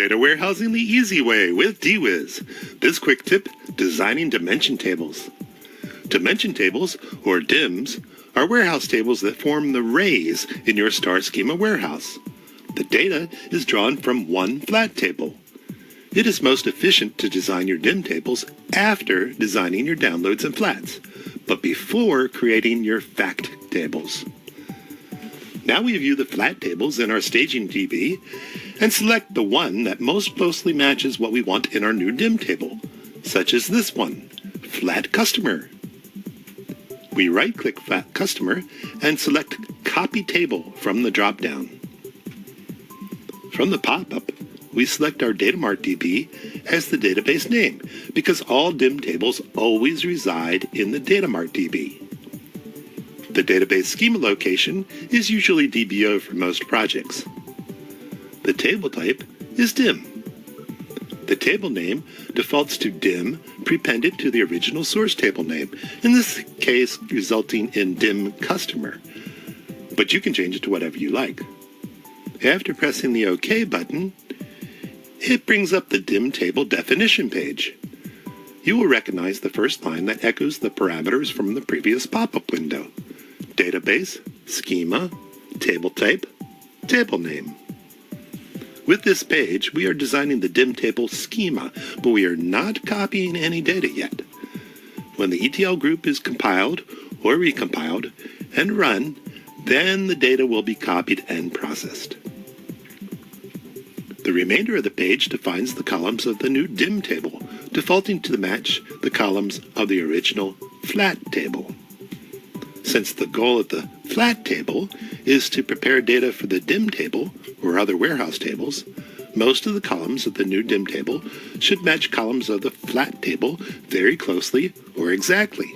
Data warehousing the easy way with DWiz. This quick tip, designing dimension tables. Dimension tables, or DIMs, are warehouse tables that form the rays in your star schema warehouse. The data is drawn from one flat table. It is most efficient to design your DIM tables after designing your downloads and flats, but before creating your fact tables. Now we view the flat tables in our staging DB and select the one that most closely matches what we want in our new DIM table, such as this one, Flat Customer. We right-click Flat Customer and select Copy Table from the drop-down. From the pop-up, we select our DataMart DB as the database name because all DIM tables always reside in the DataMart DB. The database schema location is usually DBO for most projects. The table type is DIM. The table name defaults to DIM prepended to the original source table name, in this case resulting in DIM customer, but you can change it to whatever you like. After pressing the OK button, it brings up the DIM table definition page. You will recognize the first line that echoes the parameters from the previous pop-up window. Database, schema, table type, table name. With this page, we are designing the DIM table schema, but we are not copying any data yet. When the ETL group is compiled or recompiled and run, then the data will be copied and processed. The remainder of the page defines the columns of the new DIM table, defaulting to match the columns of the original flat table. Since the goal of the flat table is to prepare data for the DIM table or other warehouse tables, most of the columns of the new DIM table should match columns of the flat table very closely or exactly.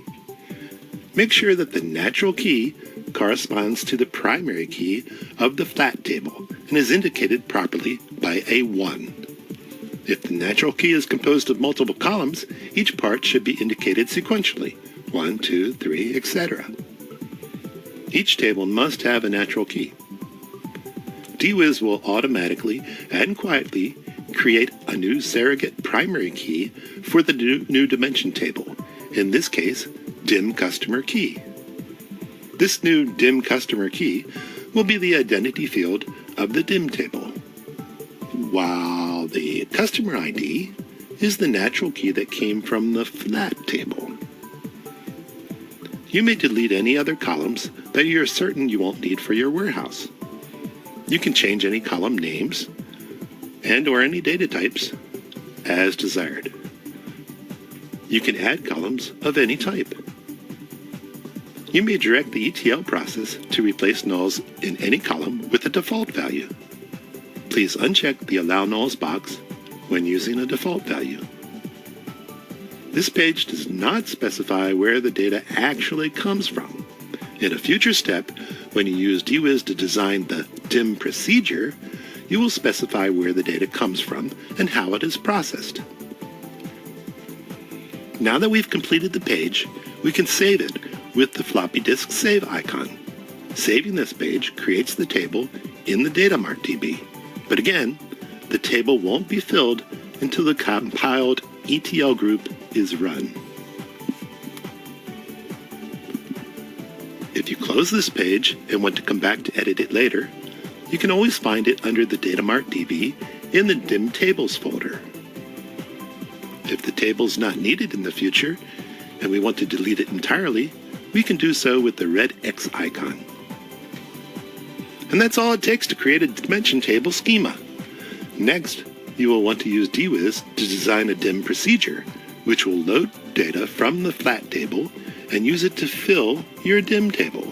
Make sure that the natural key corresponds to the primary key of the flat table and is indicated properly by a 1. If the natural key is composed of multiple columns, each part should be indicated sequentially, 1, 2, 3, etc. Each table must have a natural key. DWiz will automatically and quietly create a new surrogate primary key for the new dimension table, in this case, DIM customer key. This new DIM customer key will be the identity field of the DIM table, while the customer ID is the natural key that came from the flat table. You may delete any other columns that you're certain you won't need for your warehouse. You can change any column names and/or any data types as desired. You can add columns of any type. You may direct the ETL process to replace nulls in any column with a default value. Please uncheck the Allow Nulls box when using a default value. This page does not specify where the data actually comes from. In a future step, when you use DWiz to design the DIM procedure, you will specify where the data comes from and how it is processed. Now that we've completed the page, we can save it with the floppy disk save icon. Saving this page creates the table in the DataMart DB. But again, the table won't be filled until the compiled ETL group is run. If you close this page and want to come back to edit it later, you can always find it under the DataMart DB in the DIM Tables folder. If the table is not needed in the future and we want to delete it entirely, we can do so with the red X icon. And that's all it takes to create a dimension table schema. Next, you will want to use DWiz to design a DIM procedure, which will load data from the flat table and use it to fill your DIM table.